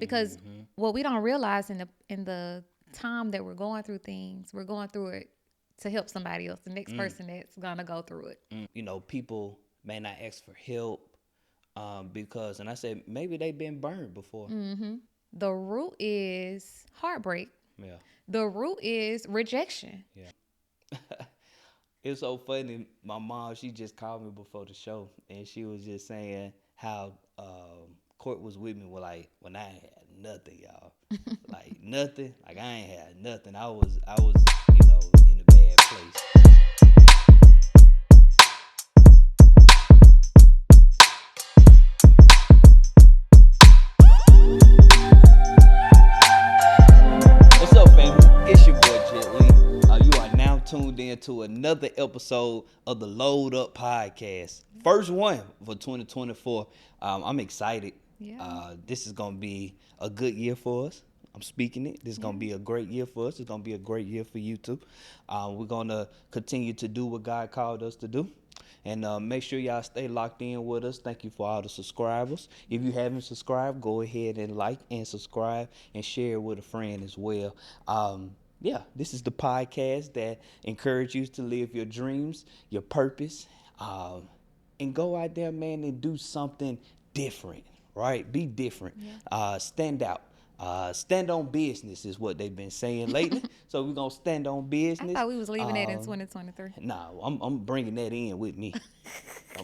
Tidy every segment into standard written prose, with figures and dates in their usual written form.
Because what we don't realize in the time that we're going through things, we're going through it to help somebody else, the next person that's gonna go through it. People may not ask for help because, and I said maybe they've been burned before. The root is heartbreak. Yeah, The root is rejection. yeah. It's so funny. My mom, she just called me before the show, and she was just saying how Court was with me when I ain't had nothing, y'all. Like nothing. Like I ain't had nothing. I was in a bad place. What's up, family? It's your boy Jet Lee. You are now tuned in to another episode of the Load Up Podcast. First one for 2024. I'm excited. Yeah. This is gonna be a good year for us. I'm speaking it. This is gonna be a great year for us. It's gonna be a great year for you too. We're gonna continue to do what God called us to do. And make sure y'all stay locked in with us. Thank you for all the subscribers. If you haven't subscribed, go ahead and like and subscribe and share it with a friend as well. Yeah, this is the podcast that encourages you to live your dreams, your purpose, and go out there, man, and do something different, right? Be different. Stand out. Stand on business is what they've been saying lately. So we're going to stand on I business. thought we was leaving that in 2023. Nah, I'm bringing that in with me.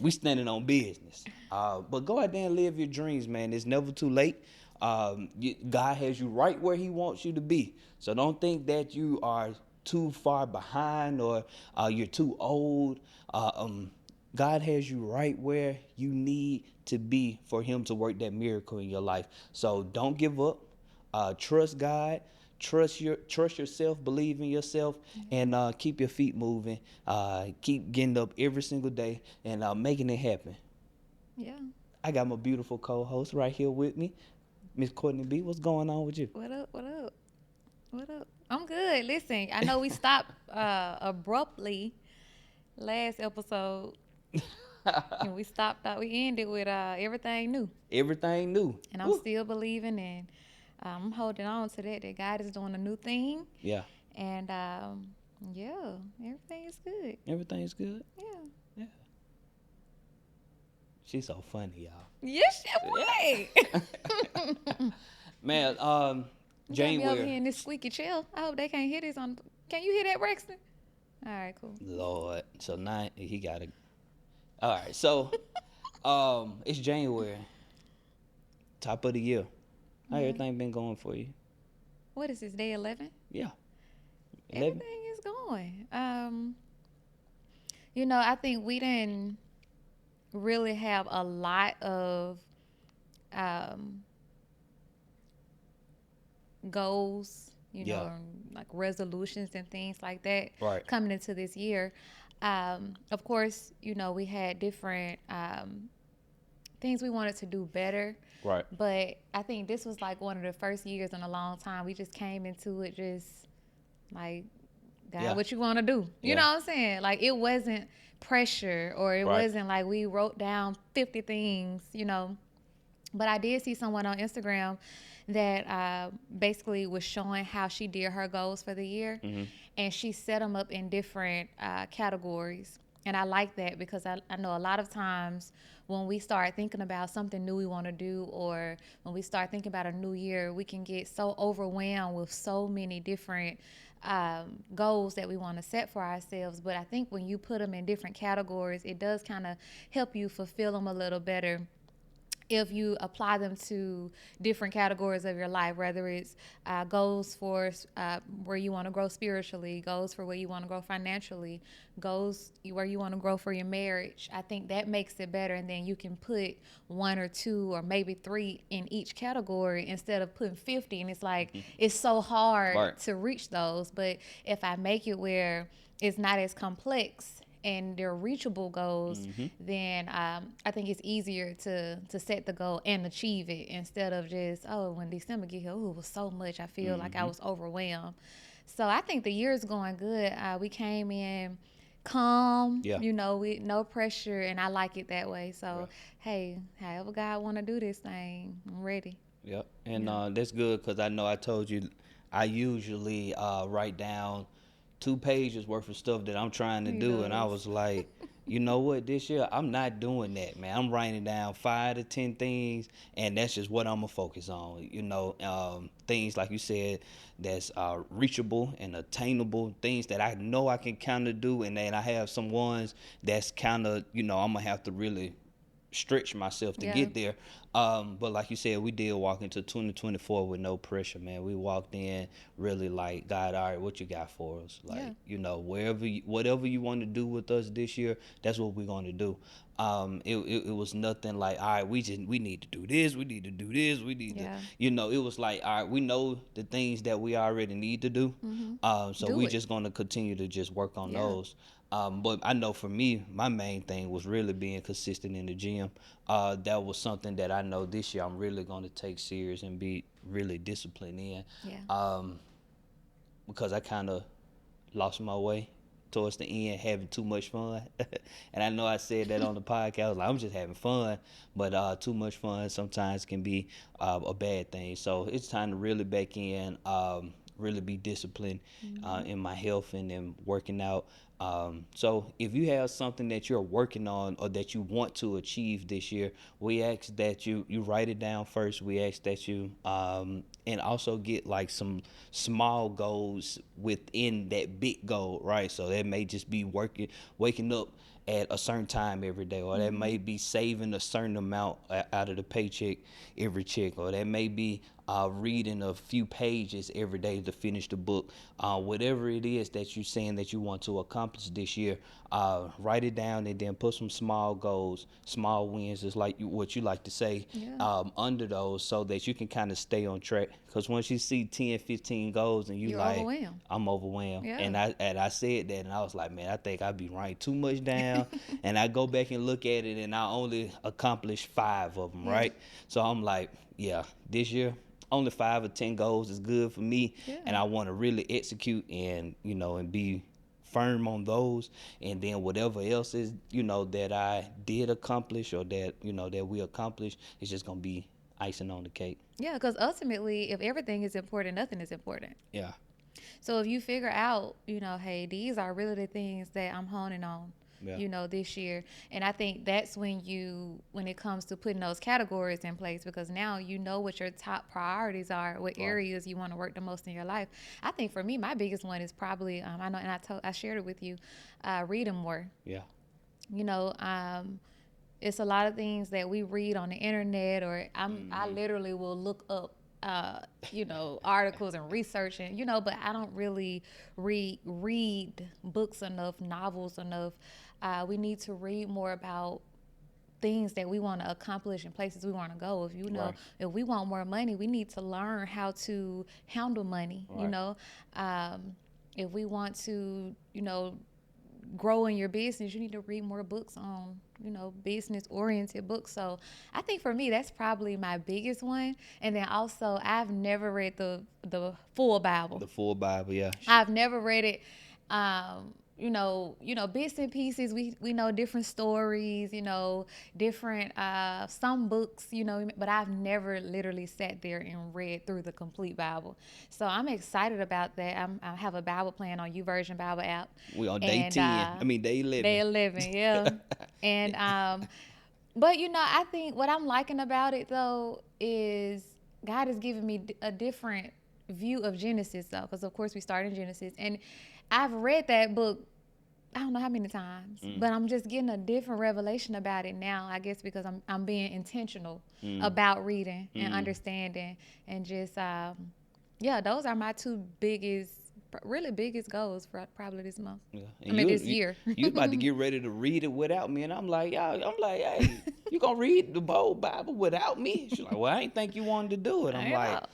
We standing on business. But go out there and live your dreams, man. It's never too late. God has you right where he wants you to be. So don't think that you are too far behind or you're too old. God has you right where you need to be for him to work that miracle in your life. So don't give up. Trust God. Trust yourself, believe in yourself, and keep your feet moving. Keep getting up every single day and making it happen. Yeah. I got my beautiful co-host right here with me, Miss Cortne B. What's going on with you? What up? What up? What up? I'm good. Listen, I know we stopped abruptly last episode, and we ended with everything new. Everything new. And I'm Woo. still believing, and I'm holding on to that God is doing a new thing. Yeah. And yeah, everything is good. Everything's good. Yeah. Yeah. She's so funny, y'all. Yes, right. Man, You got me over January. here in this squeaky chair. I hope they can't hear this on. Can you hear that, Braxton? All right, cool. Lord. So now he got to. All right. So, it's January. Top of the year. How everything been going for you? What is this, day 11? Yeah. 11? Everything is going. I think we didn't really have a lot of goals, Yeah. like resolutions and things like that Right. coming into this year. Of course, we had different things we wanted to do better. Right. But I think this was like one of the first years in a long time. We just came into it just like, God, Yeah. what you want to do? You Yeah. know what I'm saying? Like, it wasn't pressure or it Right. wasn't like we wrote down 50 things, But I did see someone on Instagram that basically was showing how she did her goals for the year. And she set them up in different categories. And I like that because I know a lot of times when we start thinking about something new we want to do, or when we start thinking about a new year, we can get so overwhelmed with so many different goals that we want to set for ourselves. But I think when you put them in different categories, it does kind of help you fulfill them a little better if you apply them to different categories of your life, whether it's goals for where you want to grow spiritually, goals for where you want to grow financially, goals where you want to grow for your marriage. I think that makes it better, and then you can put one or two or maybe three in each category instead of putting 50, and it's like it's so hard to reach those. But if I make it where it's not as complex and they're reachable goals, then I think it's easier to set the goal and achieve it instead of just, when December get here, it was so much. I feel like I was overwhelmed. So I think the year is going good. We came in calm, with no pressure, and I like it that way. So, hey, however God want to do this thing, I'm ready. Yep. And Yeah. that's good because I know I told you I usually write down 2 pages worth of stuff that I'm trying to He do, and I does. was like, you know what, this year I'm not doing that, man. I'm writing down 5 to 10 things, and that's just what I'm gonna focus on. Things like you said that's reachable and attainable, things that I know I can kind of do, and then I have some ones that's kind of, I'm gonna have to really stretch myself to Yeah. get there. But like you said, we did walk into 2024 with no pressure, man. We walked in really like, God, all right, what you got for us? Yeah. Like, whatever you want to do with us this year, that's what we're going to do. It was nothing like, all right, we need to do this, we need to do this, we need to, Yeah. it was like, all right, we know the things that we already need to do. Mhm. So Do we it. just going to continue to just work on Yeah. those. But I know for me, my main thing was really being consistent in the gym. That was something that I know this year I'm really going to take serious and be really disciplined in, Yeah. um, because I kind of lost my way towards the end, having too much fun. And I know I said that on the podcast, like I'm just having fun, but too much fun sometimes can be a bad thing. So it's time to really back in, really be disciplined Mhm. in my health and in working out. So if you have something that you're working on or that you want to achieve this year, we ask that you write it down first. We ask that you and also get like some small goals within that big goal, right? So that may just be waking up at a certain time every day, or that may Mhm. be saving a certain amount out of the paycheck every check, or that may be reading a few pages every day to finish the book. Whatever it is that you're saying that you want to accomplish this year, write it down and then put some small goals, small wins, is like what you like to say, Yeah. under those so that you can kind of stay on track. Because once you see 10, 15 goals and you You're like, overwhelmed. I'm overwhelmed. Yeah. And I said that and I was like, man, I think I be writing too much down. And I go back and look at it and I only accomplished 5 of them, Yeah. right? So I'm like, yeah, this year only 5 or 10 goals is good for me, Yeah. and I want to really execute and be firm on those, and then whatever else is that I did accomplish or that we accomplished is just gonna be icing on the cake. Yeah. Because ultimately, if everything is important, nothing is important. Yeah. So if you figure out, hey, these are really the things that I'm honing on, Yeah. this year. And I think that's when it comes to putting those categories in place, because now you know what your top priorities are, what Right. areas you want to work the most in your life. I think for me, my biggest one is probably, I know, and I shared it with you, reading more. Yeah. You know, it's a lot of things that we read on the internet, or I literally will look up articles and research, and but I don't really read books enough, novels enough. We need to read more about things that we want to accomplish and places we want to go. Right. If we want more money, we need to learn how to handle money. Right. If we want to grow in your business, you need to read more books on, business oriented books. So I think for me, that's probably my biggest one. And then also, I've never read the full Bible. The full Bible. Yeah. I've never read it. Bits and pieces. We know different stories. Different some books. But I've never literally sat there and read through the complete Bible. So I'm excited about that. I have a Bible plan on YouVersion Bible app. We on day And 10. I mean day 11. day 11, yeah. And but I think what I'm liking about it though is God has given me a different view of Genesis, though, because of course we start in Genesis, and I've read that book I don't know how many times, but I'm just getting a different revelation about it now. I guess because I'm being intentional about reading and understanding, and just yeah, those are my two really biggest goals for probably this month. Yeah. I And mean, this year. you about to get ready to read it without me, and I'm like, hey, you gonna read the whole Bible without me? She's like, well, I ain't think you wanted to do it. I'm like,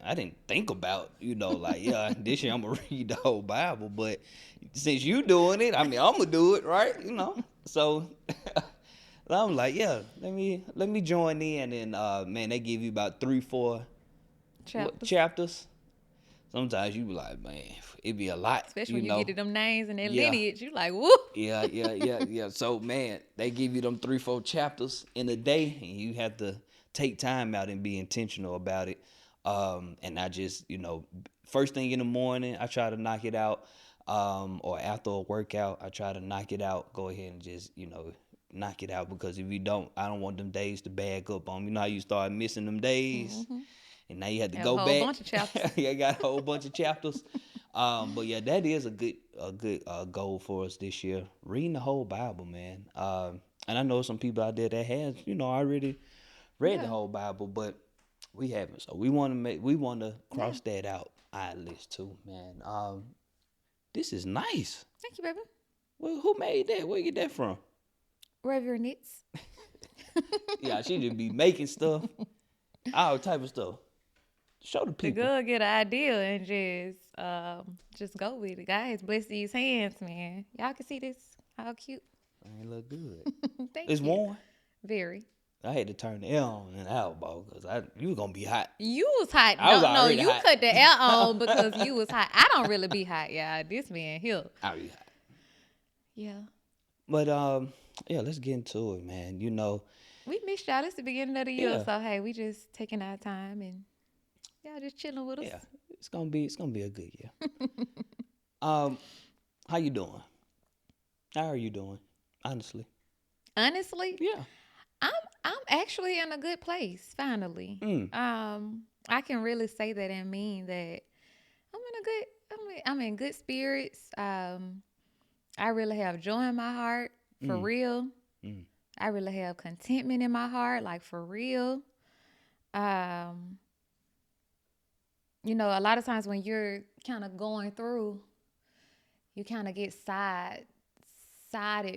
I didn't think about, like, yeah, this year I'm gonna read the whole Bible, but since you doing it, I mean, I'm gonna do it, right? So I'm like, yeah, let me join in, and man, they give you about 3-4 chapters. Sometimes you be like, man, it be a lot, Especially when you get to them names and their Yeah. lineage, you like, woo. Yeah. So man, they give you them 3-4 chapters in a day, and you have to take time out and be intentional about it. And I just, first thing in the morning, I try to knock it out. Or after a workout, I try to knock it out. Go ahead and just, knock it out, because if you don't, I don't want them days to bag up on me. You know how you start missing them days, and now you have to Have a go whole back. bunch of chapters. Yeah, I got a whole bunch of chapters. But yeah, that is a good goal for us this year. Reading the whole Bible, man. And I know some people out there that has, already read the Yeah. whole Bible, but we haven't. So we want to Yeah. cross that out our list too, man. This is nice. Thank you, baby. Well, who made that? Where you get that from? Reverend Knits. Yeah, she just be making stuff, all type of stuff. Show the The people. girl get an idea and just go with it. God has blessed these hands, man. Y'all can see this. How cute. Ain't look good. Thank It's you. warm. Very. I had to turn the air on and out, bro, because you was gonna be hot. You was hot. I was No, already you hot. cut the air on because you was hot. I don't really be hot, y'all. This man here. I be hot. Yeah. But yeah, let's get into it, man. We missed y'all. This the beginning of the year. Yeah. So hey, we just taking our time and y'all just chilling with us. Yeah, it's gonna be a good year. How you doing? How are you doing? Honestly. Honestly, Yeah. I'm actually in a good place, finally. I can really say that and mean that I'm in good spirits. I really have joy in my heart, for real. I really have contentment in my heart, like for real. A lot of times when you're kind of going through, you kind of get sided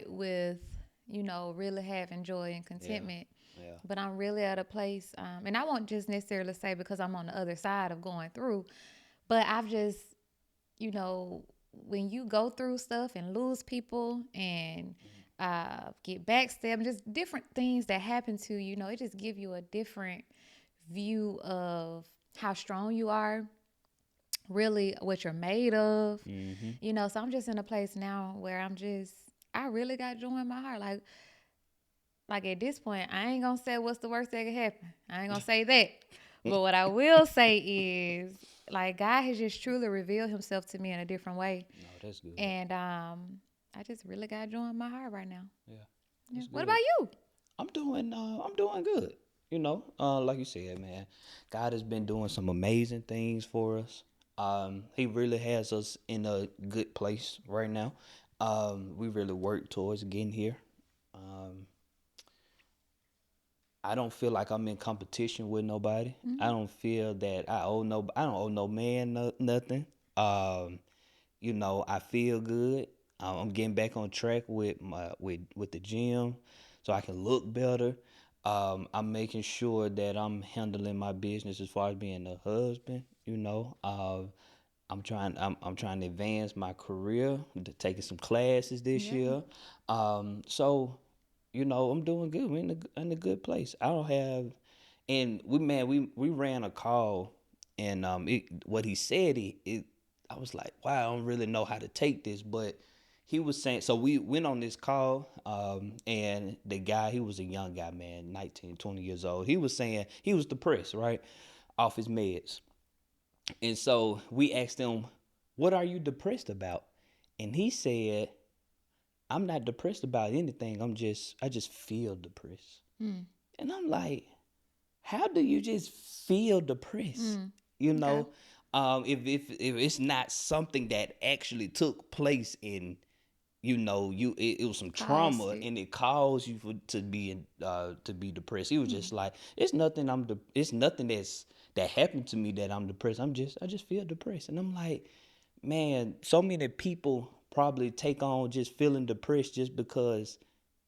with, really having joy and contentment. Yeah. But I'm really at a place, and I won't just necessarily say because I'm on the other side of going through, but I've just, when you go through stuff and lose people and get backstabbed, just different things that happen to you, it just give you a different view of how strong you are, really what you're made of, so I'm just in a place now where I really got joy in my heart. Like at this point, I ain't gonna say what's the worst that could happen. I ain't gonna say that. But what I will say is, like, God has just truly revealed himself to me in a different way. No, that's good. And I just really got joy in my heart right now. Yeah. Yeah. What about you? I'm doing good. Like you said, man, God has been doing some amazing things for us. He really has us in a good place right now. We really work towards getting here. I don't feel like I'm in competition with nobody. I don't feel that I don't owe no man nothing. I feel good. I'm getting back on track with the gym, so I can look better. I'm making sure that I'm handling my business as far as being a husband. I'm trying to advance my career, taking some classes this Yeah. year. So I'm doing good. We're in a good place. I don't have, and we ran a call, and what he said, I was like, wow, I don't really know how to take this, but he was saying, so we went on this call, and the guy, he was a young guy, man, 19, 20 years old. He was saying he was depressed, right, off his meds. And so we asked him, what are you depressed about? And he said, I'm not depressed about anything. I just feel depressed. And I'm like, how do you just feel depressed? Okay. If it's not something that actually took place in, it was some trauma Caused it. and it caused you to be depressed. He was just like, it's nothing. It's nothing that happened to me that I'm depressed. I just feel depressed, and I'm like, man, so many people probably take on just feeling depressed just because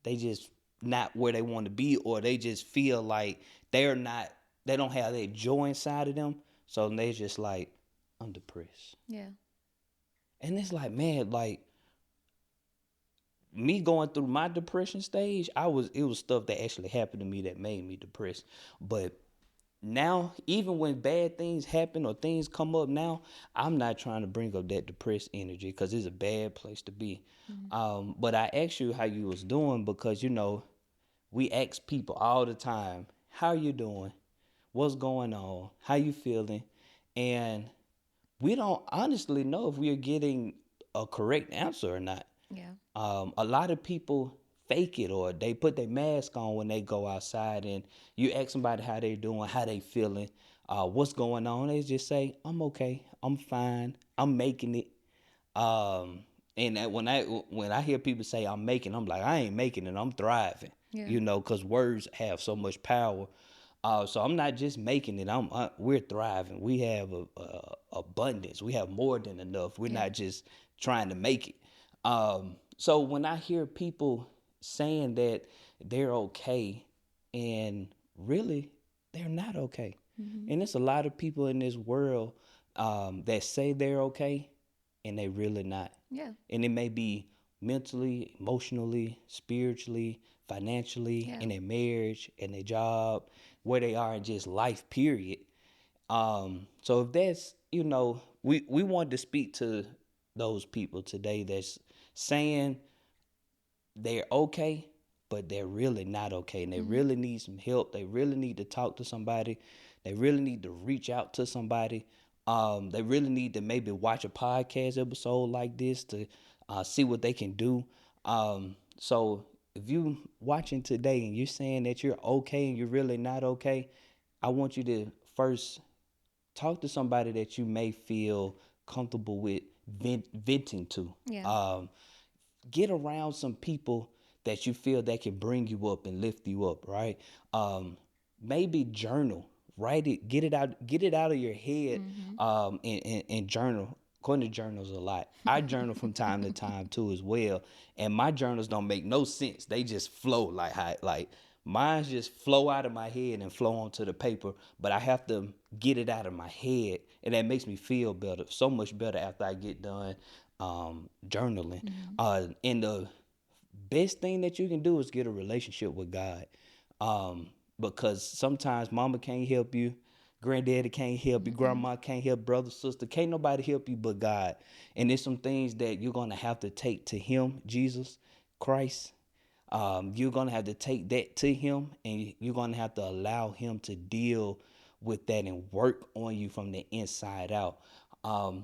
they just not where they want to be, or they just feel like they don't have that joy inside of them. So they just like, I'm depressed. Yeah. And it's like, man, like me going through my depression stage, it was stuff that actually happened to me that made me depressed. But now, even when bad things happen or things come up now, I'm not trying to bring up that depressed energy because it's a bad place to be. But I asked you how you was doing because, we ask people all the time, how you doing, what's going on, how you feeling, and we don't honestly know if we are getting a correct answer or not. Yeah. A lot of people fake it or they put their mask on when they go outside, and you ask somebody how they doing, how they feeling, what's going on. They just say, "I'm okay, I'm fine, I'm making it." Um, and when I hear people say I'm making, I'm like, I ain't making it, I'm thriving. Yeah. Because words have so much power. So I'm not just making it. We're thriving. We have a abundance. We have more than enough. We're Yeah. not just trying to make it. So when I hear people saying that they're okay, and really they're not okay, Mm-hmm. and there's a lot of people in this world that say they're okay, and they really not. Yeah. And it may be mentally, emotionally, spiritually, financially, Yeah. in their marriage, in their job, where they are in just life, period. So if that's, we wanted to speak to those people today that's saying they're okay, but they're really not okay. And they Mm-hmm. really need some help. They really need to talk to somebody. They really need to reach out to somebody. They really need to maybe watch a podcast episode like this to see what they can do. So if you watching today and you're saying that you're okay and you're really not okay, I want you to first talk to somebody that you may feel comfortable with venting to. Yeah. Um, get around some people that you feel that can bring you up and lift you up, right? Maybe journal, write it, get it out of your head, Mm-hmm. and journal. According to journals a lot. I journal from time to time too as well, and my journals don't make no sense. They just flow like mine just flow out of my head and flow onto the paper, but I have to get it out of my head, and that makes me feel better, so much better after I get done journaling. Mm-hmm. And the best thing that you can do is get a relationship with God. Because sometimes mama can't help you, granddaddy can't help you, Mm-hmm. grandma can't help, brother, sister, can't nobody help you but God. And there's some things that you're gonna have to take to Him, Jesus Christ. You're gonna have to take that to Him, and you're gonna have to allow Him to deal with that and work on you from the inside out.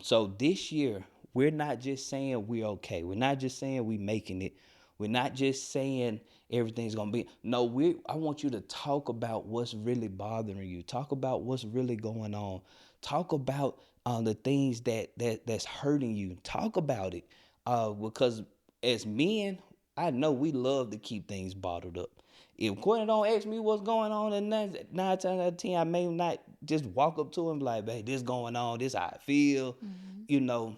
So this year, we're not just saying we're okay. We're not just saying we're making it. We're not just saying everything's gonna be. No, I want you to talk about what's really bothering you. Talk about what's really going on. Talk about the things that's hurting you. Talk about it, because as men, I know we love to keep things bottled up. If Cortne don't ask me what's going on, and nine times out of 10, I may not just walk up to him like, "Hey, this going on. This how I feel," Mm-hmm. you know.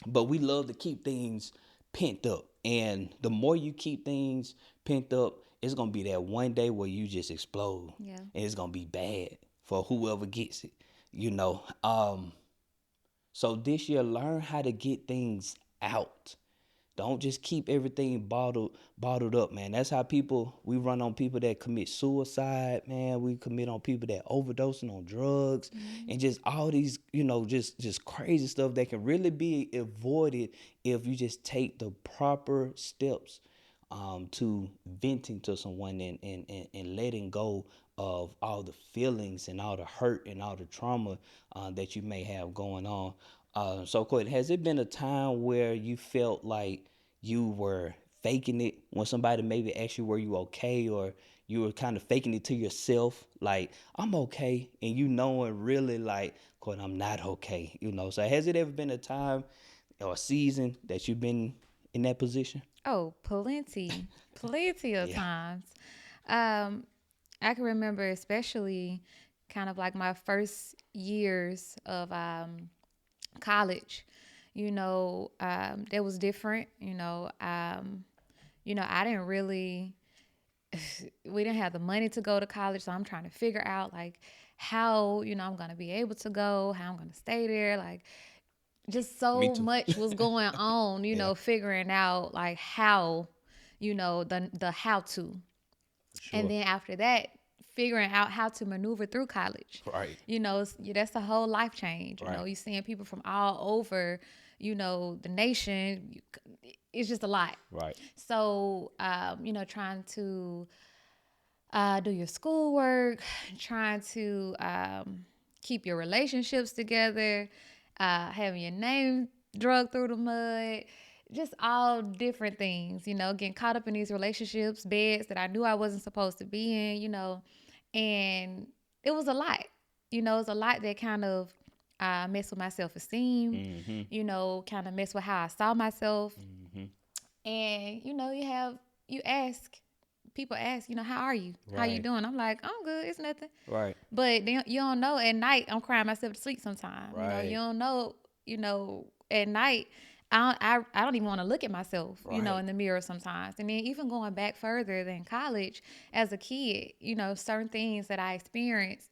But we love to keep things pent up, and the more you keep things pent up, it's gonna be that one day where you just explode, Yeah. and it's gonna be bad for whoever gets it, you know. So this year, learn how to get things out. Don't just keep everything bottled up, man. That's how we run on people that commit suicide, man. We commit on people that overdosing on drugs, Mm-hmm. and just all these, just crazy stuff that can really be avoided if you just take the proper steps to venting to someone, and letting go of all the feelings and all the hurt and all the trauma that you may have going on. So, Courtney, has it been a time where you felt like you were faking it when somebody maybe asked you, were you okay? Or you were kind of faking it to yourself, like, I'm okay, and you knowing really like, Courtney, I'm not okay. So has it ever been a time or a season that you've been in that position? Oh, plenty, plenty of Yeah. times. Um, I can remember, especially kind of like my first years of college. That was different. I didn't really. We didn't have the money to go to college, so I'm trying to figure out like how I'm gonna be able to go, how I'm gonna stay there, like just Me so too. much was going on, Yeah, figuring out like how, the how to. for And sure. then after that, figuring out how to maneuver through college. Right, That's a whole life change. right, You seeing people from all over, the nation. It's just a lot. right. So, trying to do your schoolwork, trying to keep your relationships together, having your name drug through the mud, just all different things, getting caught up in these relationships, beds that I knew I wasn't supposed to be in, and it was a lot. It was a lot that kind of messed with my self esteem, Mm-hmm. kind of messed with how I saw myself. Mm-hmm. And you ask, people ask, how are you? How you Right. doing? I'm like, I'm good. It's nothing. Right. But then you don't know. At night, I'm crying myself to sleep sometimes. You Right. don't know. At night, I don't even want to look at myself. Right. In the mirror sometimes. And then even going back further than college, as a kid, certain things that I experienced.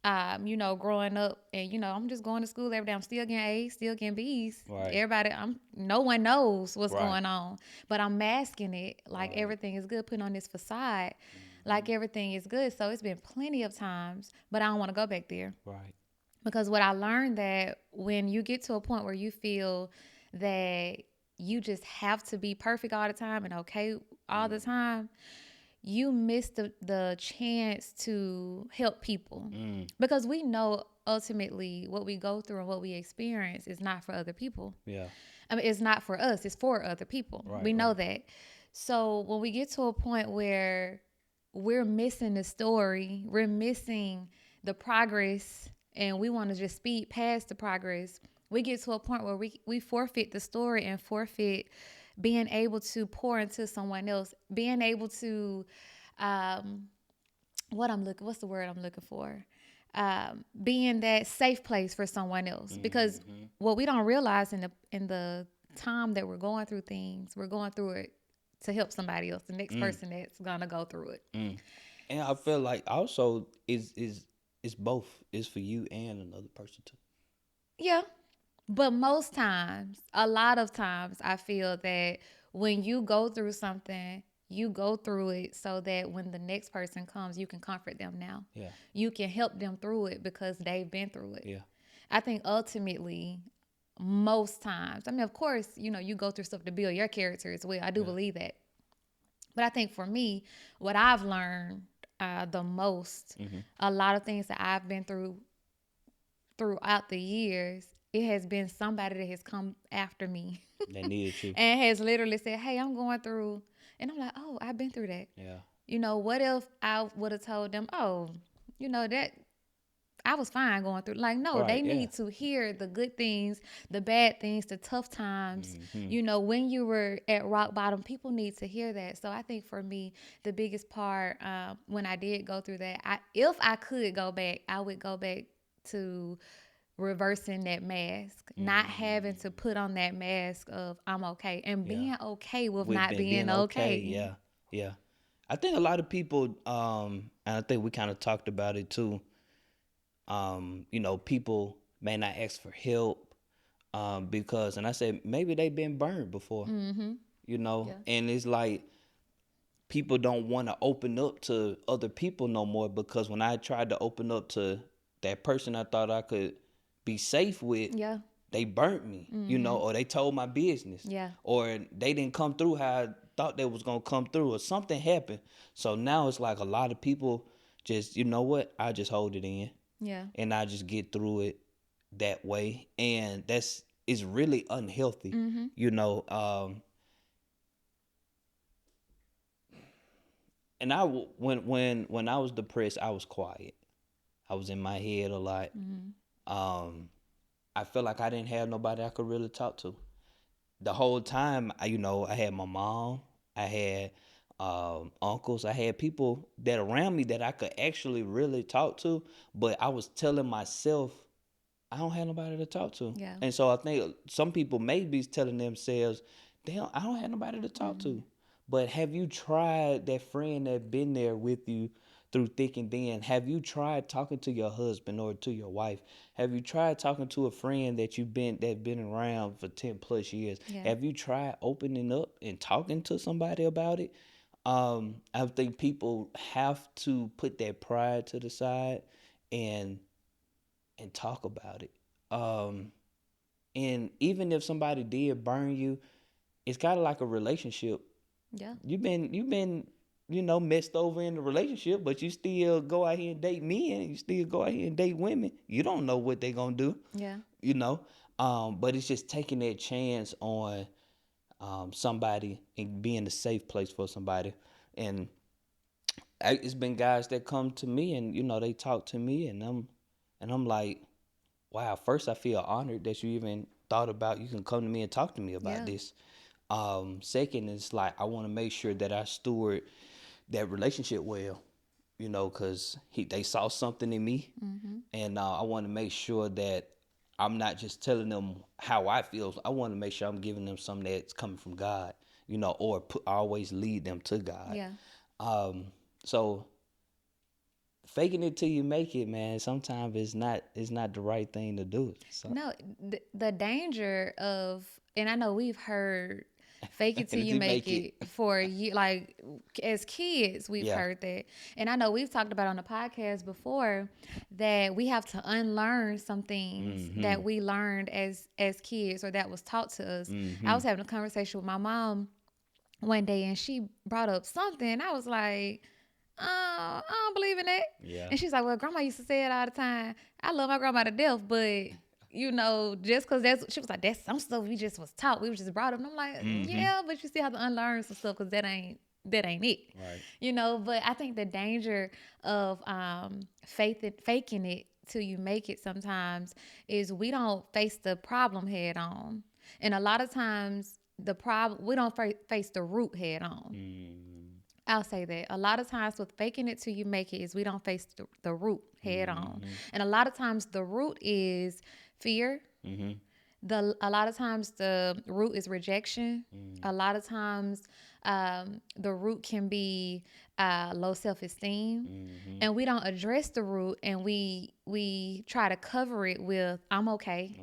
Growing up, and I'm just going to school every day. I'm still getting A's, still getting B's. Right. Everybody, no one knows what's Right. going on, but I'm masking it like Right. everything is good, putting on this facade, Mm-hmm. like everything is good. So it's been plenty of times, but I don't want to go back there Right. because what I learned that when you get to a point where you feel that you just have to be perfect all the time and okay all the time, you miss the chance to help people Mm. because we know ultimately what we go through and what we experience is not for other people. Yeah. I mean, it's not for us, it's for other people. Right. We know Right. that. So when we get to a point where we're missing the story, we're missing the progress, and we want to just speed past the progress, we get to a point where we forfeit the story and forfeit being able to pour into someone else, being able to, um, what's the word I'm looking for? Being that safe place for someone else. Because Mm-hmm. what we don't realize in the time that we're going through things, we're going through it to help somebody else, the next Mm. person that's gonna go through it. Mm. And I feel like also is it's both. It's for you and another person too. Yeah. But most times, a lot of times, I feel that when you go through something, you go through it so that when the next person comes, you can comfort them now. Yeah. You can help them through it because they've been through it. Yeah. I think ultimately, most times, I mean, of course, you go through stuff to build your character as well. I do Yeah. believe that. But I think for me, what I've learned the most, Mm-hmm. a lot of things that I've been through throughout the years, it has been somebody that has come after me They needed you. and has literally said, "Hey, I'm going through," and I'm like, "Oh, I've been through that." Yeah. What if I would have told them, "Oh, that I was fine going through." Like, no, Right. they Yeah. need to hear the good things, the bad things, the tough times. Mm-hmm. When you were at rock bottom, people need to hear that. So I think for me, the biggest part when I did go through that, if I could go back, I would go back to reversing that mask, not having to Mm. put on that mask of I'm okay and Yeah. being okay with We've not been being being okay. okay. Yeah. Yeah. I think a lot of people, and I think we kind of talked about it too. People may not ask for help, because, and I said maybe they've been burned before, Mm-hmm. Yeah. and it's like people don't want to open up to other people no more because when I tried to open up to that person I thought I could be safe with, Yeah. they burnt me, or they told my business, Yeah. or they didn't come through how I thought they was gonna come through, or something happened. So now it's like a lot of people just, I just hold it in Yeah. and I just get through it that way, and that's it's really unhealthy, Mm-hmm. you know. And when I was depressed, I was quiet. I was in my head a lot. Mm-hmm. Um, I felt like I didn't have nobody I could really talk to. The whole time, I had my mom, I had uncles, I had people that around me that I could actually really talk to, but I was telling myself I don't have nobody to talk to. Yeah. And so I think some people may be telling themselves, damn, I don't have nobody to talk Mm-hmm. to. But have you tried that friend that been there with you through thick and thin? Have you tried talking to your husband or to your wife? Have you tried talking to a friend that been around for 10 plus years? Yeah. Have you tried opening up and talking to somebody about it? I think people have to put that pride to the side and talk about it. Um, and even if somebody did burn you, it's kind of like a relationship. Yeah. You've been messed over in the relationship, but you still go out here and date men, you still go out here and date women. You don't know what they gonna do, Yeah. you know. But it's just taking that chance on somebody and being a safe place for somebody. And it's been guys that come to me and they talk to me, and I'm like, wow. First, I feel honored that you even thought about you can come to me and talk to me about Yeah. this. Second is like I want to make sure that I steward that relationship well, because they saw something in me, and I want to make sure that I'm not just telling them how I feel. I want to make sure I'm giving them something that's coming from God, or always lead them to God. Yeah. Um, so faking it till you make it, man. Sometimes it's not the right thing to do. So No, the danger of, and I know we've heard fake it till you to make make it, it for you, like as kids, we've yeah, heard that. And I know we've talked about on the podcast before that we have to unlearn some things that we learned as kids or that was taught to us. I was having a conversation with my mom one day and she brought up something. I was like, I don't believe in that. yeah, And she's like, well, grandma used to say it all the time. I love my grandma to death, but just because she was like, that's some stuff we just was taught. We was just brought up. And I'm like, yeah, but you still have to unlearn some stuff because that ain't it. right, But I think the danger of faking it till you make it sometimes is we don't face the problem head on. And a lot of times we don't face the root head on. I'll say that. A lot of times with faking it till you make it is we don't face the root head on. And a lot of times the root is fear. A lot of times the root is rejection. A lot of times the root can be low self-esteem. And we don't address the root and we try to cover it with I'm okay.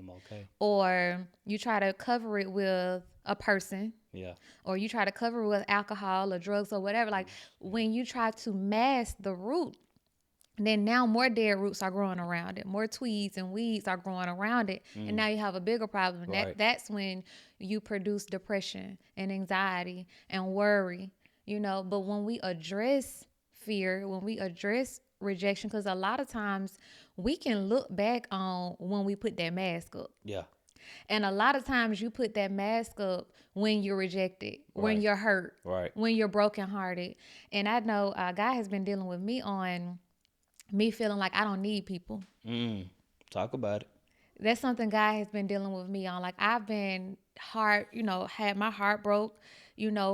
Or you try to cover it with a person. yeah, Or you try to cover it with alcohol or drugs or whatever. Like when you try to mask the root, then now more dead roots are growing around it. More tweeds and weeds are growing around it. And now you have a bigger problem. And Right. that's when you produce depression and anxiety and worry, But when we address fear, when we address rejection, because a lot of times we can look back on when we put that mask up. yeah, And a lot of times you put that mask up when you're rejected, when Right. you're hurt, Right. when you're brokenhearted. And I know God has been dealing with me on me feeling like I don't need people. Talk about it. That's something God has been dealing with me on. Like I've been had my heart broke,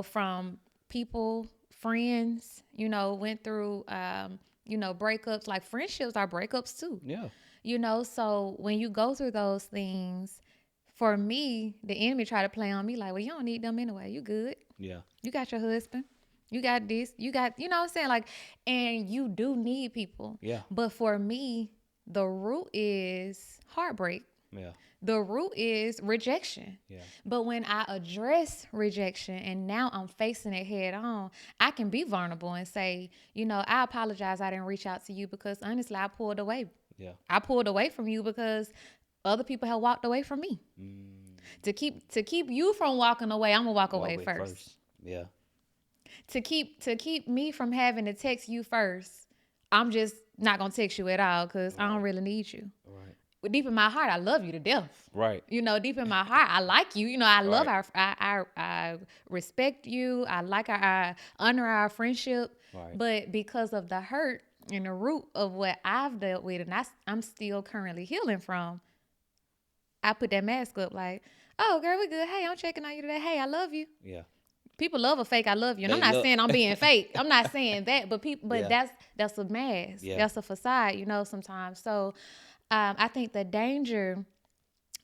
from people, friends, went through, breakups. Like friendships are breakups too. Yeah, So when you go through those things, for me, the enemy try to play on me like, well, you don't need them anyway. You good. yeah, You got your husband. You got this. You got, what I'm saying? Like, and you do need people. yeah, But for me, the root is heartbreak. yeah, The root is rejection. yeah, But when I address rejection and now I'm facing it head on, I can be vulnerable and say, I apologize I didn't reach out to you because honestly, I pulled away. yeah. I pulled away from you because other people have walked away from me. To keep you from walking away, I'm gonna walk away first. Yeah, To keep me from having to text you first, I'm just not gonna text you at all because I don't really need you. right, But deep in my heart, I love you to death. right, Deep in my heart, I like you. I love Right. I respect you. I honor our friendship. Right. But because of the hurt and the root of what I've dealt with, and I'm still currently healing from, I put that mask up like, oh, girl, we good. Hey, I'm checking on you today. Hey, I love you. yeah, People love a fake I love you. And I'm They not love- saying I'm being fake. I'm not saying that. But Yeah. that's a mask. Yeah. That's a facade, sometimes. So I think the danger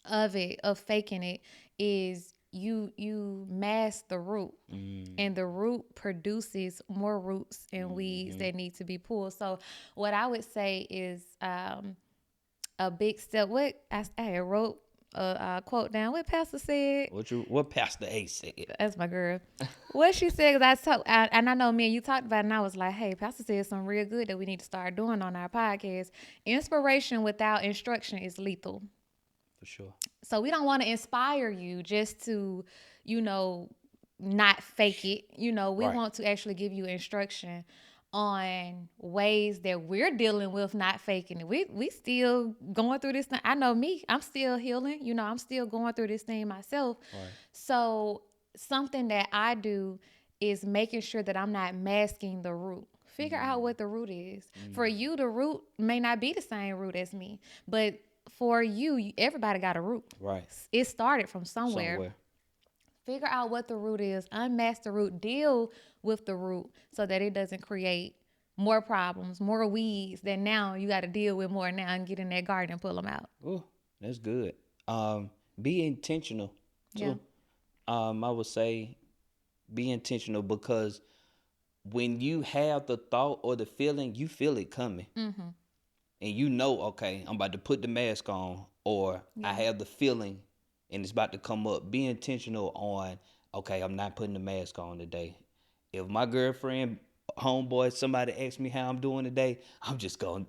of faking it is you mask the root. And the root produces more roots and weeds that need to be pulled. So what I would say is a big step. What I had wrote a quote down. What Pastor said. What Pastor A said? That's my girl. What she said, because and I know me and you talked about it, and I was like, hey, Pastor said something real good that we need to start doing on our podcast. Inspiration without instruction is lethal. For sure. So we don't want to inspire you just to, not fake it. We Right. want to actually give you instruction on ways that we're dealing with not faking it. We still going through this thing. I know me, I'm still healing. I'm still going through this thing myself. Right. So something that I do is making sure that I'm not masking the root. Figure out what the root is. For you, the root may not be the same root as me, but for you, everybody got a root. Right. It started from somewhere. Somewhere. Figure out what the root is, unmask the root, deal with the root so that it doesn't create more problems, more weeds that now you got to deal with more now and get in that garden and pull them out. Oh, that's good. Be intentional Yeah. too. I would say be intentional because when you have the thought or the feeling, you feel it coming. Mm-hmm. And okay, I'm about to put the mask on, or I Yeah. have the feeling and it's about to come up. Be intentional on, okay, I'm not putting the mask on today. If my girlfriend, homeboy, somebody asks me how I'm doing today, I'm just gonna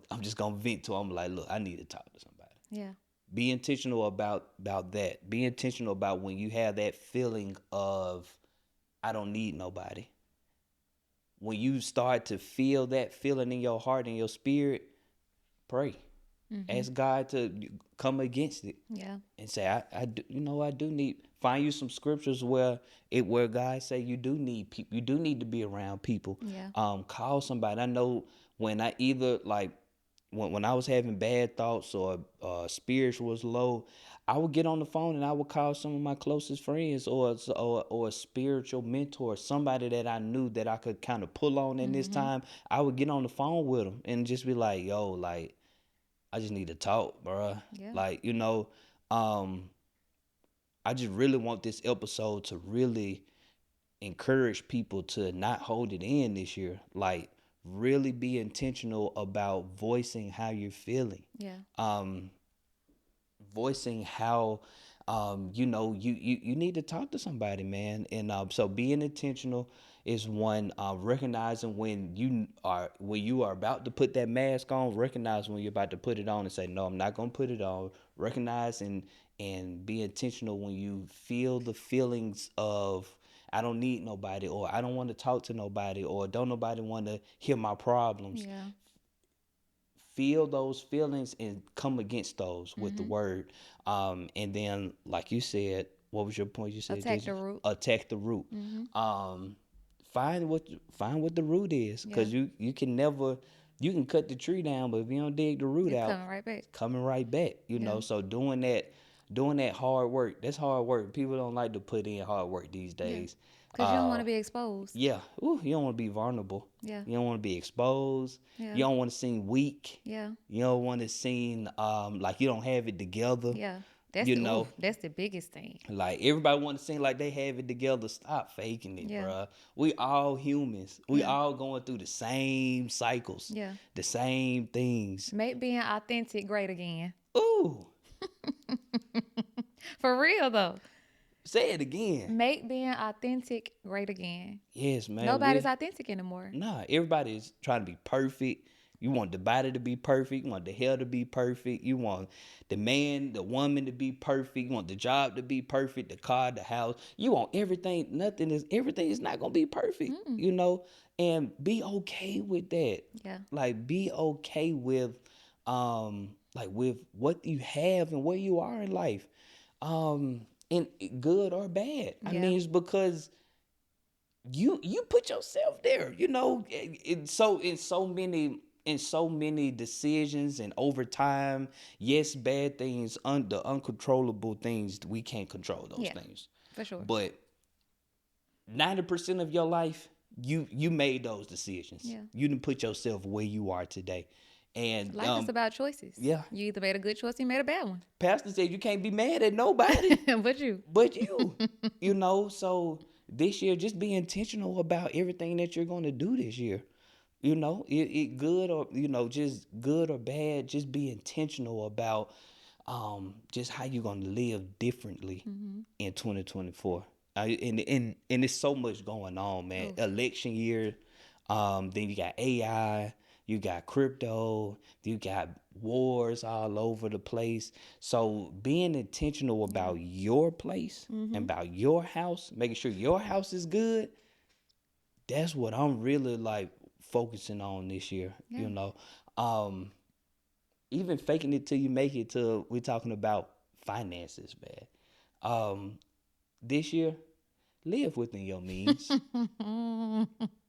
vent to them like, look, I need to talk to somebody. Yeah. Be intentional about that. Be intentional about when you have that feeling of I don't need nobody. When you start to feel that feeling in your heart and your spirit, pray. Mm-hmm. Ask God to come against it Yeah. and say, I do, I do need. Find you some scriptures where God say you do need people. You do need to be around people. Yeah. Call somebody. I know when I either like when I was having bad thoughts or spirits was low, I would get on the phone and I would call some of my closest friends or a spiritual mentor, somebody that I knew that I could kind of pull on in this Mm-hmm. time. I would get on the phone with them and just be like, yo, like I just need to talk, bruh. Yeah. Like, um, I just really want this episode to really encourage people to not hold it in this year. Like, really be intentional about voicing how you're feeling. Yeah. Um, Voicing how you need to talk to somebody, man. And so being intentional is one. Recognizing when you are about to put that mask on. Recognize when you're about to put it on and say, no, I'm not gonna put it on. Recognize and be intentional when you feel the feelings of I don't need nobody, or I don't want to talk to nobody, or don't nobody want to hear my problems. Yeah. Feel those feelings and come against those with the Mm-hmm. word. And then, like you said, what was your point? You said Attack the root. attack the root. Mm-hmm. Um, find what the root is, Yeah. because you can never you can cut the tree down, but if you don't dig the root It's out, coming right back. it's coming right back. Yeah. So doing that hard work, that's hard work. People don't like to put in hard work these Yeah. days. Because you don't want to be exposed. Yeah. Ooh, you don't want to be vulnerable. Yeah. You don't want to be exposed. Yeah. You don't want to seem weak. Yeah. You don't want to seem like you don't have it together. Yeah. That's You the know, that's the biggest thing. like everybody want to seem like they have it together. Stop faking it, Yeah. bruh. We all humans. We Yeah. all going through the same cycles, Yeah. the same things. Make being authentic great again. Ooh, For real though. say it again. Make being authentic great again. Yes, man. Nobody's authentic anymore. Nah, everybody's trying to be perfect. You want the body to be perfect. You want the hair to be perfect. You want the man, the woman to be perfect. You want the job to be perfect, the car, the house. You want everything. Everything is not gonna be perfect, and be okay with that. Yeah. Like be okay with with what you have and where you are in life. And good or bad. I Yeah. mean, it's because you put yourself there, in so many decisions and over time. Yes, bad things, the uncontrollable things, we can't control those Yeah. things, For sure. but 90% of your life you made those decisions. Yeah. You didn't put yourself where you are today. And Life is about choices. yeah. You either made a good choice or you made a bad one. Pastor said you can't be mad at nobody But you. but you. So this year, just be intentional about everything that you're going to do this year. It good or just good or bad. Just be intentional about just how you're going to live differently in 2024. And it's so much going on, man. Oh. Election year. Then you got AI. you got crypto, you got wars all over the place. So being intentional about your place and about your house, making sure your house is good, that's what I'm really like focusing on this year. Yeah. Um, even faking it till you make it. Till we're talking about finances, man. Um, this year, live within your means,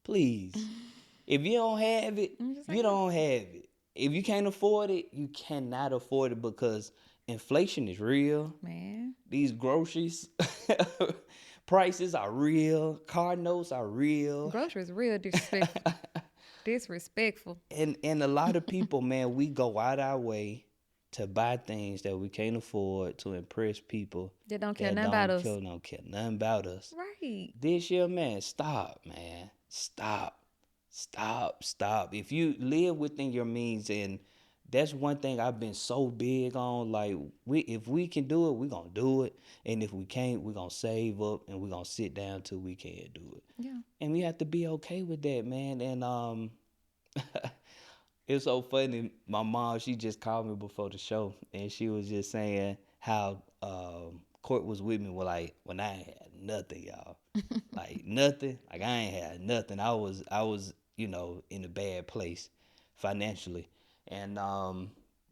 please. If you don't have it, I'm just like, you don't have it. If you can't afford it, you cannot afford it because inflation is real. man, These groceries prices are real. Car notes are real. groceries real disrespectful. Disrespectful. And a lot of people, man, we go out our way to buy things that we can't afford to impress people They don't care that nothing about us. don't care nothing about us. Right. This year, man, stop, man. Stop. Stop. Stop. If you live within your means, and that's one thing I've been so big on. Like, if we can do it, we're gonna do it. And if we can't, we're gonna save up and we're gonna sit down till we can't do it. Yeah. And we have to be okay with that, man. And it's so funny. My mom, she just called me before the show, and she was just saying how Court was with me when I ain't had nothing, y'all. Like nothing. Like I ain't had nothing. I was in a bad place financially, and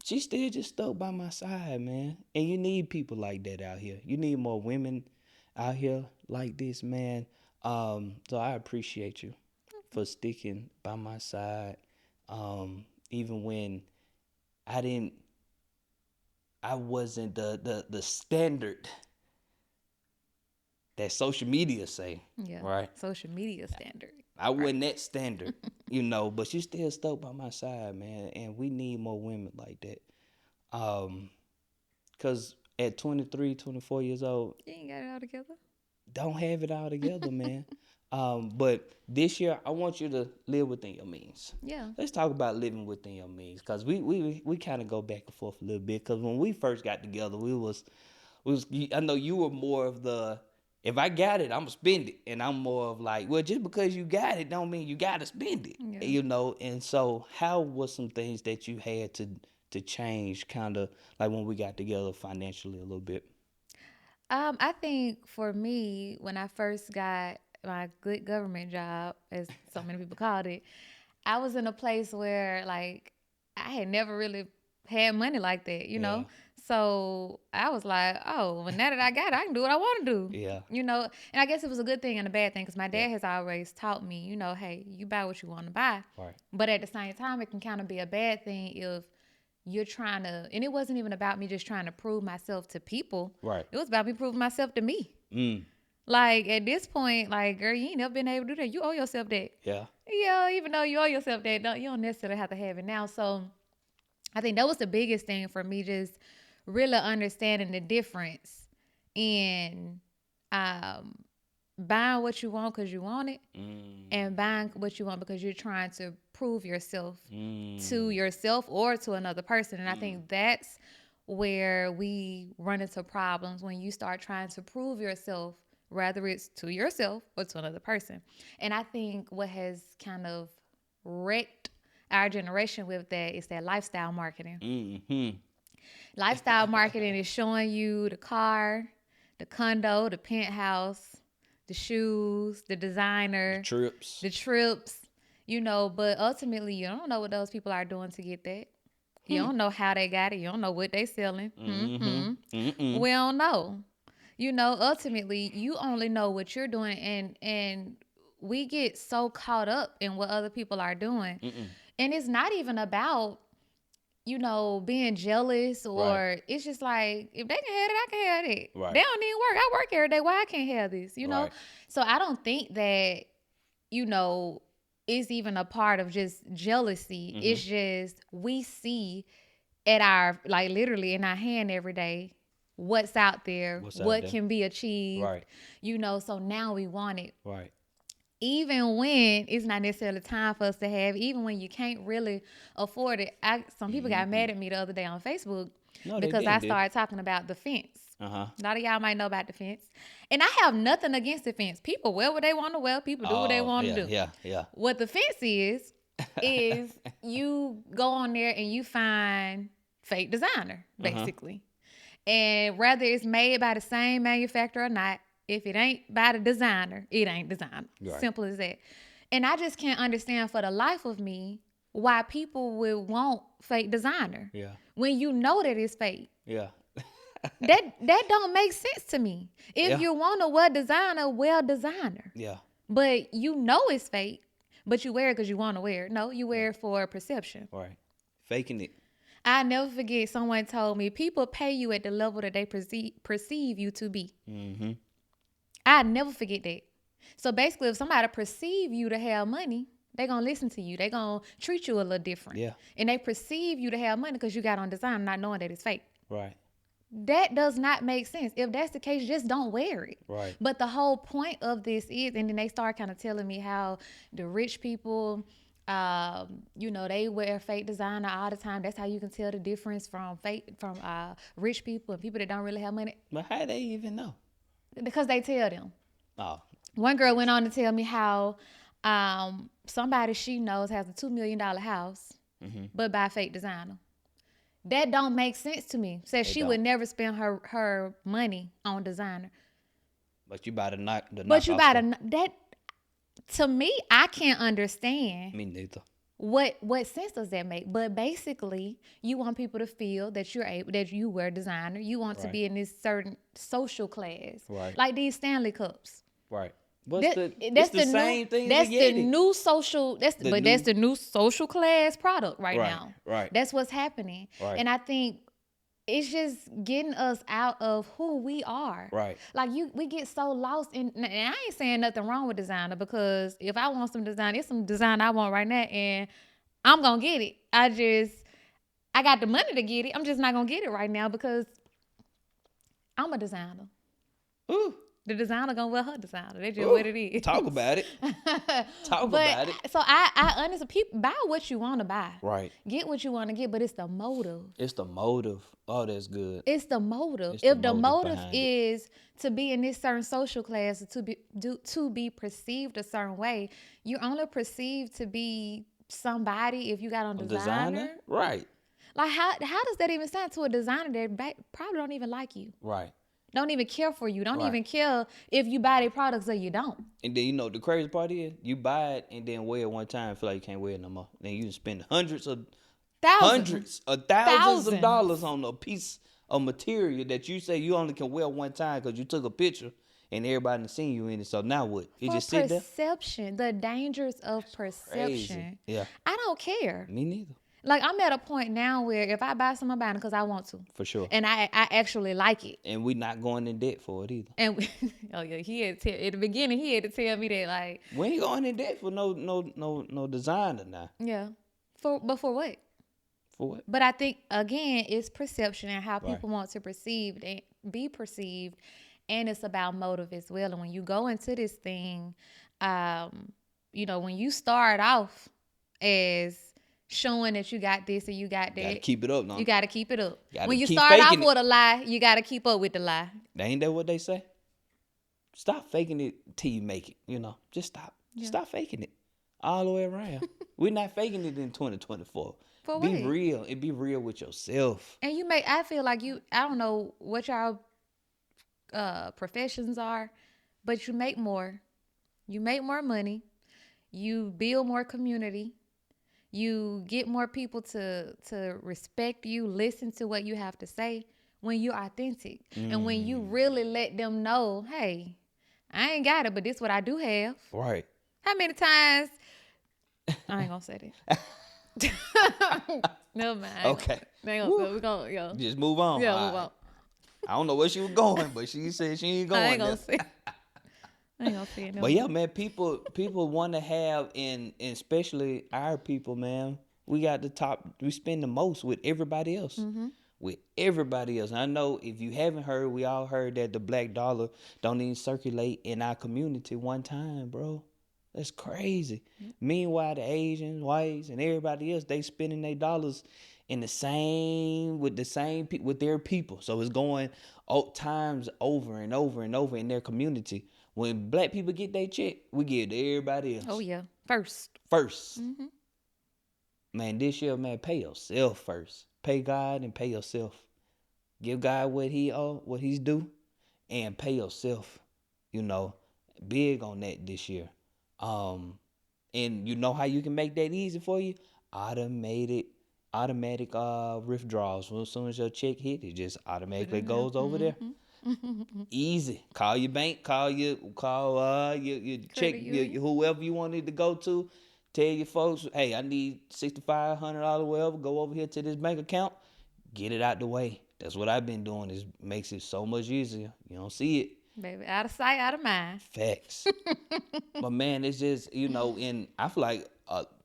she still just stuck by my side, man. And you need people like that out here. You need more women out here like this, man. So I appreciate you for sticking by my side. Even when I didn't, I wasn't the standard that social media say, Yeah. right? Social media standard. I wasn't that standard, but you still stuck by my side, man. And we need more women like that. Cause at 23, 24 years old, You ain't got it all together. don't have it all together, man. But this year, I want you to live within your means. Yeah. Let's talk about living within your means, cause we kind of go back and forth a little bit. Cause when we first got together, I know you were more of the, if I got it, I'm gonna spend it, and I'm more of like, well, just because you got it, don't mean you gotta spend it, Yeah. And so, how was some things that you had to change, kind of like when we got together financially a little bit? I think for me, when I first got my good government job, as so many people called it, I was in a place where like I had never really had money like that. Yeah, So I was like, oh, well, now that I got it, I can do what I want to do. yeah, And I guess it was a good thing and a bad thing because my yeah. dad has always taught me, hey, you buy what you want to buy. Right, But at the same time, it can kind of be a bad thing if you're trying to, and it wasn't even about me just trying to prove myself to people. right. It was about me proving myself to me. Mm, Like at this point, like girl, you ain't never been able to do that. You owe yourself that. yeah, Yeah, even though you owe yourself that, you don't necessarily have to have it now. So I think that was the biggest thing for me, just really understanding the difference in um, buying what you want because you want it, and buying what you want because you're trying to prove yourself to yourself or to another person. And I think that's where we run into problems when you start trying to prove yourself, whether it's to yourself or to another person. And I think what has kind of wrecked our generation with that is that lifestyle marketing. mm-hmm. Lifestyle marketing is showing you the car, the condo, the penthouse, the shoes, the designer, Trips. the trips, but ultimately you don't know what those people are doing to get that. You don't know how they got it. You don't know what they selling. We don't know. Ultimately you only know what you're doing, and we get so caught up in what other people are doing. And it's not even about being jealous, or Right. it's just like, if they can have it, I can have it. Right. They don't need work. I work every day. Why I can't have this? Right. So I don't think that, it's even a part of just jealousy. It's just, we see at our, like literally in our hand every day, what's out there, What's out what there. can be achieved, Right. So now we want it. Right. Even when it's not necessarily time for us to have, even when you can't really afford it. Some people got mad at me the other day on Facebook No, they because didn't, I did. started talking about the fence. Uh-huh. A lot of y'all might know about the fence. And I have nothing against the fence. People wear what they want to wear. People do what they want to do. Yeah. What the fence is is you go on there and you find fake designer, basically. And whether it's made by the same manufacturer or not, if it ain't by the designer, it ain't designer. Right. Simple as that. And I just can't understand for the life of me why people would want fake designer. Yeah. When you know that it's fake. Yeah. That don't make sense to me. If Yeah. you want to wear designer, wear designer. Yeah. But you know it's fake, but you wear it because you want to wear it. No, you wear it for perception. Right. Faking it. I never forget someone told me people pay you at the level that they perceive you to be. Mm-hmm. I never forget that. So basically, if somebody perceive you to have money, they gonna listen to you. They gonna treat you a little different. Yeah. And they perceive you to have money because you got on design, not knowing that it's fake. Right. That does not make sense. If that's the case, just don't wear it. Right. But the whole point of this is, and then they start kind of telling me how the rich people, they wear fake designer all the time. That's how you can tell the difference from rich people and people that don't really have money. But how they even know? Because they tell them. Oh. One girl went on to tell me how somebody she knows has a $2 million house, but buy fake designer. That don't make sense to me. Says she would never spend her money on designer. But you buy the knock. But you buy that. To me, I can't understand. Me neither. What sense does that make? But basically, you want people to feel that that you wear designer. You want to be in this certain social class, right? Like these Stanley Cups, right? That's the same thing. That's the new social. That's the new social class product right now. Right. That's what's happening. Right. And I think it's just getting us out of who we are. Right. Like we get so lost in. And I ain't saying nothing wrong with designer, because if I want some design, it's some design I want right now, and I'm gonna get it. I got the money to get it. I'm just not gonna get it right now because I'm a designer. Ooh. The designer gonna wear her designer. That's just what it is. Talk about it. About it. So I honestly, people buy what you want to buy. Right. Get what you want to get, but it's the motive. It's the motive. Oh, that's good. It's the motive. It's if the the motive motive is to be in this certain social class, to be perceived a certain way, you're only perceived to be somebody if you got on designer. Right. Like how does that even sound to a designer that probably don't even like you? Right. Don't even care for you. Don't even care if you buy their products or you don't. And then the crazy part is you buy it and then wear it one time, feel like you can't wear it no more. Then you spend hundreds of thousands of dollars on a piece of material that you say you only can wear one time because you took a picture and everybody seen you in it. So now what? You just sit there? Perception. The dangers of perception. Crazy. Yeah. I don't care. Me neither. Like, I'm at a point now where if I buy something, I'm buying it because I want to. For sure. And I actually like it. And we not going in debt for it either. And he had to at the beginning, he had to tell me that, like, we ain't going in debt for no designer now. Yeah. For what? For what? But I think, again, it's perception and how people want to be perceived. And it's about motive as well. And when you go into this thing, when you start off as showing that you got this and you got that, you gotta keep it up. No? You gotta keep it up. Gotta when you start off with a lie, you gotta keep up with the lie. Ain't that what they say? Stop faking it till you make it. Just stop. Yeah. Stop faking it all the way around. We're not faking it in 2024. Be real and be real with yourself. And I feel like I don't know what y'all professions are, but you make more. You make more money. You build more community. You get more people to respect you, listen to what you have to say when you're authentic. And when you really let them know, hey, I ain't got it, but this is what I do have. Right. How many times? I ain't gonna say that. Never mind. Okay. We're gonna just move on. Yeah, move on. I don't know where she was going, but she said she ain't going. I ain't gonna say. I ain't gonna say it. But yeah, man, people want to have, and especially our people, man. We got the top. We spend the most with everybody else. Mm-hmm. With everybody else. And I know if you haven't heard, we all heard that the black dollar don't even circulate in our community one time, bro. That's crazy. Mm-hmm. Meanwhile, the Asians, whites, and everybody else, they spending their dollars with their people. So it's going times over and over and over in their community. When black people get their check, we give it to everybody else. Oh, yeah. First. Mm-hmm. man, this year, man, pay yourself first. Pay God and pay yourself. Give God what he's due, and pay yourself. You know, big on that this year. Um, and you know how you can make that easy for you? Automated, automatic withdrawals. Well, as soon as your check hit, it just Put it automatically in there. goes over there. Easy. Call your bank. Call your check Credit union. whoever you wanted to go to. Tell your folks, hey, I need $6,500, whatever. Go over here to this bank account. Get it out the way. That's what I've been doing. It makes it so much easier. You don't see it. Baby, out of sight, out of mind. Facts. But man, it's just, and I feel like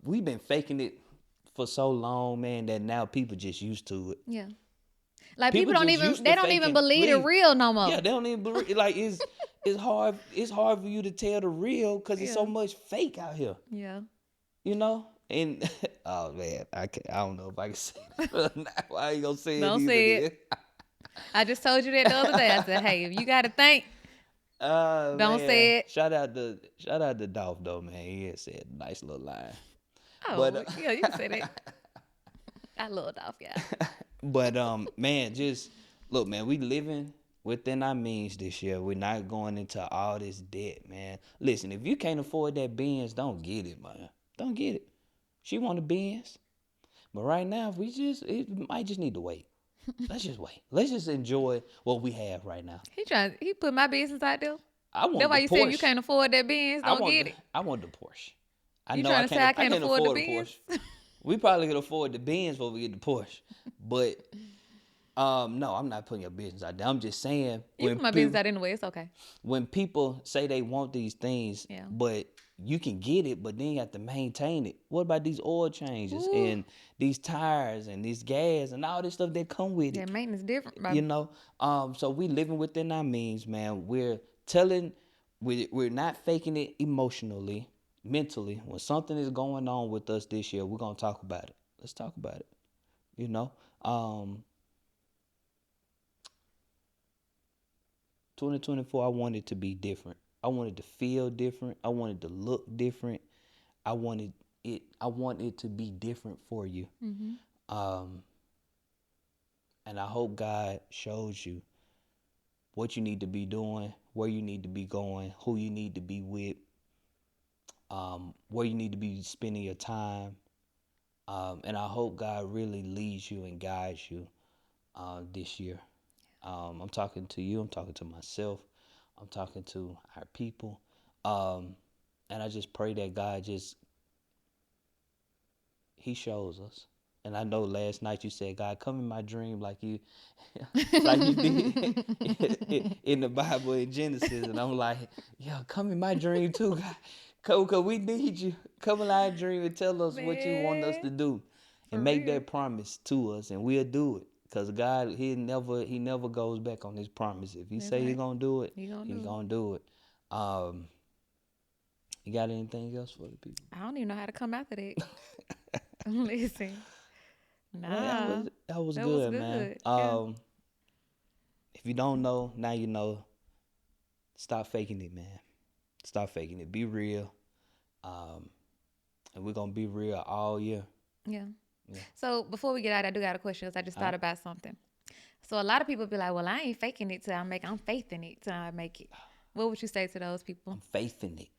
we've been faking it for so long, man, that now people just used to it. Yeah. Like People people don't just even used they to don't even faking believe the leave. real no more. Yeah, they don't even believe. Like it's hard for you to tell the real because it's so Yeah. much fake out here. Yeah. You know. And oh man, I don't know if I can say that. I ain't gonna say Don't it say either. it. I just told you that the other day. I said, hey, if you got to think, don't Man. say it. Shout out to Dolph though, man. He had said a nice little line. Oh, But yeah, you can say that. I love Dolph, yeah. but man, just look, man, we living within our means this year. We're not going into all this debt, man. Listen, if you can't afford that Benz, don't get it, man. Don't get it. She want a Benz. But right now, it might just need to wait. Let's just wait. Let's just enjoy what we have right now. He put my business out there. I want That's why the you Porsche. said if you can't afford that Benz, don't get it. I want the Porsche. I You know trying to say I can't afford the afford a Benz? Porsche. We probably can afford the Benz before we get the Porsche. But no, I'm not putting your business out there. I'm just saying You put my business out anyway. It's okay. when people say they want these things, Yeah. but you can get it, but then you have to maintain it. What about these oil changes Ooh. and these tires and this gas and all this stuff that come with Yeah, it? maintenance different, You baby. know, so we living within our means, man. We're not faking it emotionally, mentally. When something is going on with us this year, we're gonna talk about it. Let's talk about it. You know, 2024, I wanted to be different. I wanted to feel different. I wanted to look different. I wanted it to be different for you. Um, and I hope God shows you what you need to be doing, where you need to be going, who you need to be with, where you need to be spending your time. And I hope God really leads you and guides you this year. I'm talking to you. I'm talking to myself. I'm talking to our people. And I just pray that God He shows us. And I know last night you said, God, come in my dream like you did in the Bible in Genesis. And I'm like, yeah, come in my dream too, God. Cause we need you. Come in our dream and tell us what you want us to do. And make that promise to us, and we'll do it. Cause God, He never goes back on His promise. If He say He's gonna do it, He's gonna do it. You got anything else for the people? I don't even know how to come after that. Listen. Nah. Man, that was that good, was man. good. Yeah. If you don't know, now you know. Stop faking it, man. Stop faking it. Be real. And we're gonna be real all year. Yeah. So before we get out, I do got a question because I just thought about something. So a lot of people be like, well, I ain't faking it till I make it. I'm faithing it till I make it. What would you say to those people? I'm faithing it.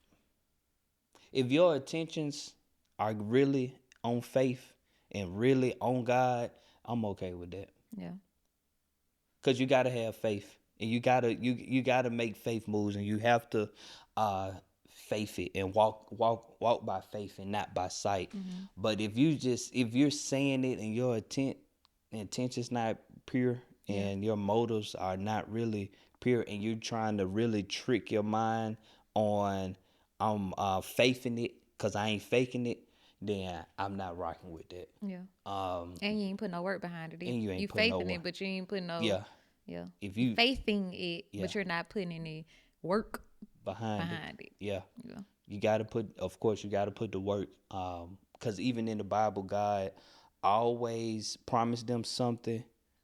If your intentions are really on faith and really on God, I'm okay with that. Yeah. Cause you gotta have faith, and you gotta make faith moves, and you have to faith it and walk by faith and not by sight. But if you're saying it and your intention's not pure and your motives are not really pure, and you're trying to really trick your mind on I'm faithing it because I ain't faking it, then I'm not rocking with that. Yeah. And you ain't putting no work behind it. And you ain't you putting no faithing work. it, but you ain't putting no. Yeah. Yeah. If you faithing it, but you're not putting any work behind it. Yeah. You got to put the work. Because even in the Bible, God always promised them something,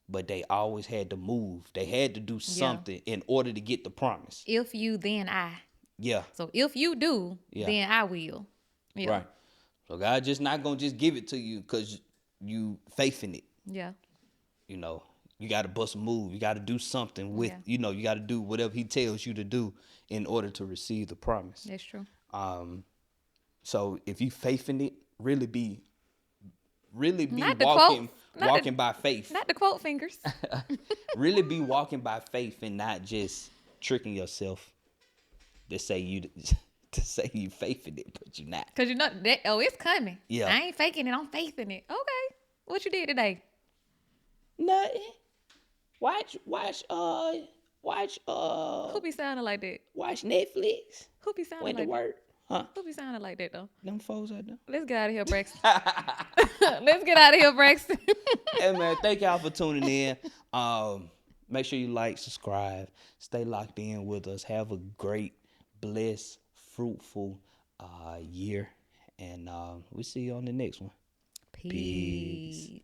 but they always had to move. They had to do something in order to get the promise. If you, then I. Yeah. So if you do, then I will. Yeah. Right. So God just not gonna just give it to you because you faith in it. Yeah. You know, you got to bust a move. You got to do something with. Yeah. You know, you got to do whatever He tells you to do in order to receive the promise. That's true. So if you faith in it, really be Not the quote. walking by faith. Not the quote fingers. Really be walking by faith and not just tricking yourself to say you faith in it, but you're not. Cause you know that. Oh, it's coming. Yeah. I ain't faking it. I'm faithing it. Okay. What you did today? Nothing. Watch Who be sounding like that? watch Netflix. Who be sounding Went to like that? work. Huh? Who be sounding like that though? Them folks out there. Let's get out of here, Braxton. Let's get out of here, Braxton. Hey man, thank y'all for tuning in. Make sure you like, subscribe, stay locked in with us. Have a great, blessed, fruitful year, and we'll see you on the next one. Peace.